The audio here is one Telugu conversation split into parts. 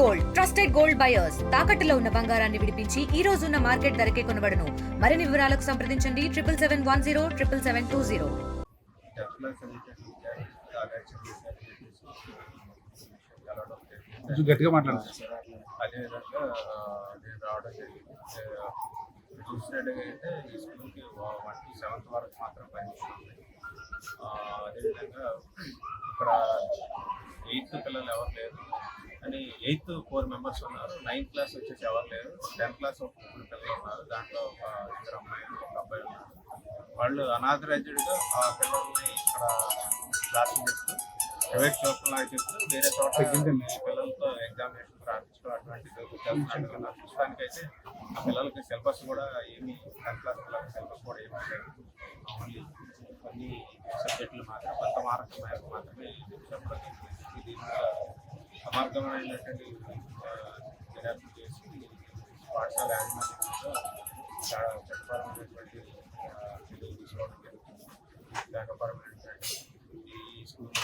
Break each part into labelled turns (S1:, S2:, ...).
S1: గోల్డ్ ట్రస్టెడ్ గోల్డ్ బయర్స్ తాకట్టులో ఉన్న బంగారాన్ని విడిపించి ఈ రోజు ఉన్న మార్కెట్ ధరకే కొనబడును. మరిన్ని వివరాలకు సంప్రదించండి 7771077720.
S2: కొంచెం గట్టిగా మాట్లాడండి.
S3: అదేవిధంగా నేను రావడం జరిగింది. చూసినట్టుగా అయితే ఈ స్కూల్కి 1 to 7th వరకు మాత్రం పర్మిషన్ ఉంది. అదేవిధంగా ఇక్కడ 8th పిల్లలు ఎవరు లేరు అని 8th 4 members ఉన్నారు. 9th క్లాస్ వచ్చేసి ఎవరు లేరు. 10th క్లాస్ ఒక 3 పిల్లలు ఉన్నారు. దాంట్లో ఒక 2 అమ్మాయిలు ఒక అబ్బాయి ఉన్నారు. వాళ్ళు అనాథరైజ్డ్గా ఆ పిల్లల్ని ఇక్కడ క్లాసులు చెప్తూ ప్రైవేట్ క్లాసులు చెప్తూ వేరే చోట పిల్లలతో ఎగ్జామినేషన్ రాయించడం అటువంటిది చేస్తున్నారు. ప్రస్తుతానికైతే ఆ పిల్లలకి సిలబస్ కూడా ఏమి 10th క్లాస్ పిల్లలకి సిలబస్ కూడా ఏమీ లేదు. ఓన్లీ కొన్ని సబ్జెక్టులు మాత్రం కొంత మార్క్స్ మాత్రమే చెప్పడం. ఇది సమర్థమైనటువంటి విద్యార్థులు చేసి పాఠశాల యాజమాన్యంలో చాలా చట్టపరమైనటువంటి చర్యలు తీసుకోవడం జరుగుతుంది. శాఖపరమైనటువంటి ఈ స్కూల్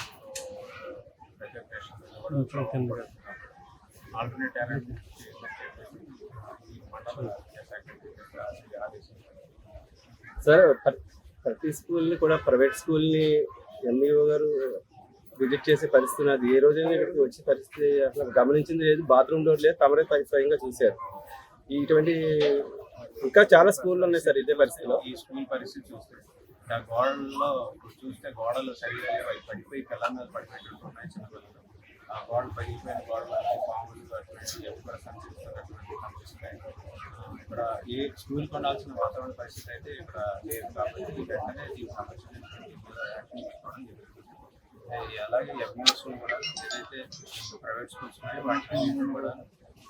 S3: రిజర్వేషన్ కూడా ఆల్టర్నేట్ టాలెంట్ ఈ మండల విద్యాశాఖ ఆదేశించారు.
S4: సార్, ప్రతి స్కూల్ని కూడా ప్రైవేట్ స్కూల్ని ఎంఈఓ గారు విజిట్ చేసే పరిస్థితి ఉన్నది. ఏ రోజైనా ఇక్కడికి వచ్చే పరిస్థితి అసలు గమనించింది లేదు. బాత్రూమ్ డోర్ లేదు, తమరే స్వయంగా చూశారు. ఇటువంటి ఇంకా చాలా స్కూళ్ళు ఉన్నాయి సార్ ఇదే పరిస్థితిలో.
S3: ఈ స్కూల్ పరిస్థితి చూస్తే ఆ గోడల్లో చూస్తే గోడలు సరిగా లేవు. అవి పడిపోయి పిల్లల మీద పడిపోయినట్టున్నాయి. చిన్న పిల్లలు ఆ గోడలు పడిపోయిన గోడలకి పాములు అటువంటి ఎవరు సంచరిస్తున్నటువంటి కనిపిస్తున్నాయి. ఇక్కడ ఏ స్కూల్కి ఉండాల్సిన వాతావరణ పరిస్థితి అయితే ఇక్కడ లేదు. కాబట్టి వెంటనే దీనికి సంబంధించినటువంటి యాక్షన్ తీసుకోవడం జరుగుతుంది. అలాగే ఎంఈఓస్ కూడా ఏదైతే ప్రైవేట్ స్కూల్స్ ఉన్నాయో వాటిని కూడా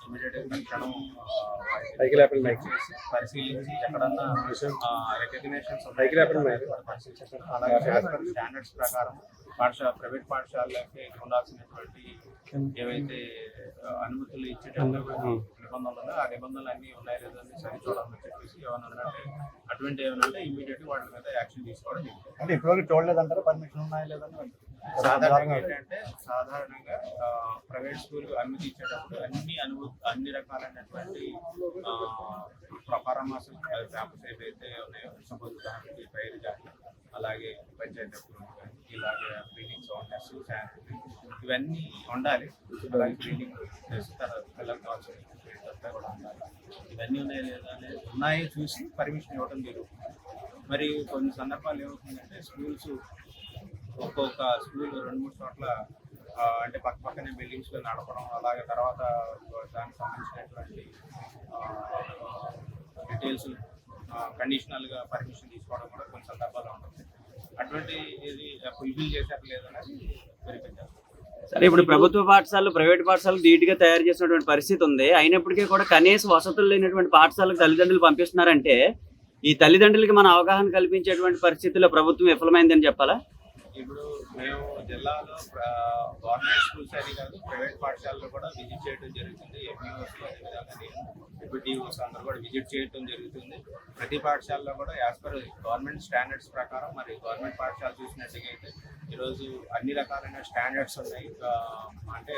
S3: ఇమీడియట్గా క్షణం పరిశీలించి ఎక్కడన్నా రికగ్నేషన్స్ పరిశీలించారు. అలాగే స్టాండర్డ్స్ ప్రకారం ప్రైవేట్ పాఠశాలకి ఉండాల్సినటువంటి ఏవైతే అనుమతులు ఇచ్చేటప్పుడు నిబంధనలు ఉన్నాయో ఆ నిబంధనలు అన్నీ ఉన్నాయి లేదని సరి చూడాలని చెప్పేసి ఏమైనా ఉన్నట్టే అటువంటి ఏమైనా ఇమీడియట్గా వాటి మీద యాక్షన్ తీసుకోవడం జరుగుతుంది.
S2: అంటే ఇప్పటివరకు చూడలేదంటారా పర్మిషన్ ఉన్నాయా లేదని?
S3: సాధారణంగా ఏంటంటే సాధారణంగా ప్రైవేట్ స్కూల్ అనుమతి ఇచ్చేటప్పుడు అన్ని రకాలైనటువంటి పరామర్శ క్యాంపస్ ఏవైతే ఉన్నాయో సపోజ్ ఉదాహరణకి ఫైర్ కానీ అలాగే పంచాయతీ కానీ ఇలాగే క్లీనింగ్ సౌండ్నెస్ శానిటరీ ఇవన్నీ ఉండాలి. అలాగే క్లీనింగ్ చేస్తారు పిల్లలకు కావాల్సిన కూడా ఉండాలి. ఇవన్నీ ఉన్నాయి లేదా అనేది ఉన్నాయి చూసి పర్మిషన్ ఇవ్వడం జరుగుతుంది. మరి కొన్ని సందర్భాలు ఏమవుతుందంటే స్కూల్స్ ఒక్కొక్క స్కూల్ 2-3 చోట్ల అంటే పక్కనే బిల్డింగ్స్లో నడపడం అలాగే తర్వాత దానికి సంబంధించినటువంటి డీటెయిల్స్ కండిషనల్గా పర్మిషన్ తీసుకోవడం కూడా కొన్ని సందర్భాలు ఉంటుంది. అటువంటి ఇది ఫుల్ఫిల్ చేశారు లేదన్నది వెరిఫై చేస్తారు.
S5: సరే, ఇప్పుడు ప్రభుత్వ పాఠశాలలు ప్రైవేట్ పాఠశాలలు ధీటుగా తయారు చేసినటువంటి పరిస్థితి ఉంది. అయినప్పటికీ కూడా కనీస వసతులు లేనటువంటి పాఠశాలకు తల్లిదండ్రులు పంపిస్తున్నారంటే ఈ తల్లిదండ్రులకి మన అవగాహన కల్పించేటువంటి పరిస్థితుల్లో ప్రభుత్వం విఫలమైందని చెప్పాలా?
S3: ఇప్పుడు మేము జిల్లాలో గవర్నమెంట్ స్కూల్స్ అని కాదు ప్రైవేట్ పాఠశాలలో కూడా విజిట్ చేయడం జరుగుతుంది. ఎంఈఓస్ అదేవిధంగా డిఓస్ అందరూ కూడా విజిట్ చేయడం జరుగుతుంది. ప్రతి పాఠశాలలో కూడా యాజ్ పర్ గవర్నమెంట్ స్టాండర్డ్స్ ప్రకారం మరి గవర్నమెంట్ పాఠశాల చూసినట్టుగా అయితే ఈరోజు అన్ని రకాలైన స్టాండర్డ్స్ ఉన్నాయి. అంటే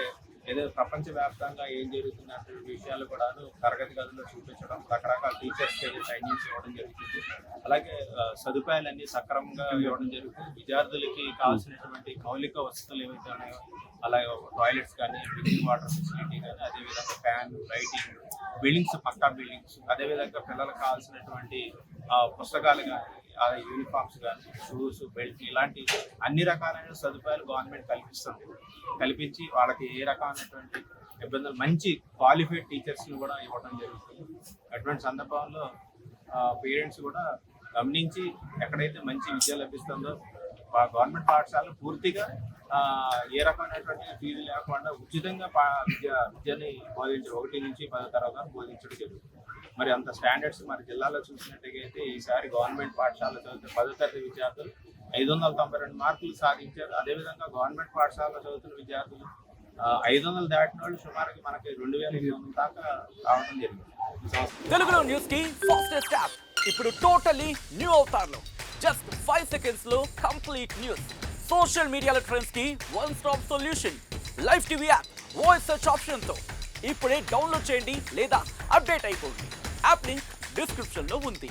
S3: ఏదో ప్రపంచవ్యాప్తంగా ఏం జరుగుతున్నటువంటి విషయాలు కూడా తరగతి గదిలో చూపించడం, రకరకాల టీచర్స్కి ట్రైనింగ్స్ ఇవ్వడం జరుగుతుంది. అలాగే సదుపాయాలన్నీ సక్రమంగా ఇవ్వడం జరుగుతుంది. విద్యార్థులకి కావాల్సినటువంటి మౌలిక వసతులు ఏవైతే ఉన్నాయో అలాగే టాయిలెట్స్ కానీ డ్రింకింగ్ వాటర్ ఫెసిలిటీ కానీ అదేవిధంగా ఫ్యాన్ లైటింగ్ బిల్డింగ్స్ పక్కా బిల్డింగ్స్ అదేవిధంగా పిల్లలకు కావాల్సినటువంటి పుస్తకాలు కానీ యూనిఫామ్స్ కానీ షూస్ బెల్ట్ ఇలాంటి అన్ని రకాలైన సదుపాయాలు గవర్నమెంట్ కల్పించి వాళ్ళకి ఏ రకమైనటువంటి ఇబ్బందులు మంచి క్వాలిఫైడ్ టీచర్స్ని కూడా ఇవ్వడం జరుగుతుంది. అటువంటి సందర్భంలో పేరెంట్స్ కూడా గమనించి ఎక్కడైతే మంచి విద్య లభిస్తుందో గవర్నమెంట్ పాఠశాలలు పూర్తిగా ఏ రకమైనటువంటి ఫీజు లేకుండా ఉచితంగా విద్యని బోధించడం 1 నుంచి 10వ తరగతి బోధించడం జరుగుతుంది. మరి అంత స్టాండర్డ్స్ మరి జిల్లాలో చూసినట్టుగా అయితే ఈసారి గవర్నమెంట్ పాఠశాల చదువుతున్న 10వ తరగతి విద్యార్థులు 592 మార్కులు సాధించారు. అదేవిధంగా గవర్నమెంట్ పాఠశాలలో చదువుతున్న విద్యార్థులు 500 దాటిన వాళ్ళు సుమారుగా మనకి 2500 దాకా రావడం జరిగింది.
S6: తెలుగులో న్యూస్ కి ఫాస్టెస్ట్ యాప్ ఇప్పుడు టోటలీ న్యూ అవతార్లో జస్ట్ 5 seconds లో కంప్లీట్ న్యూస్. సోషల్ మీడియాలో ట్రెండ్స్ కి one stop solution. Live TV app voice search option తో ఇప్పుడే డౌన్లోడ్ చేయండి లేదా అప్డేట్ అయిపోండి. యాప్ లింక్ డిస్క్రిప్షన్ లో ఉంది.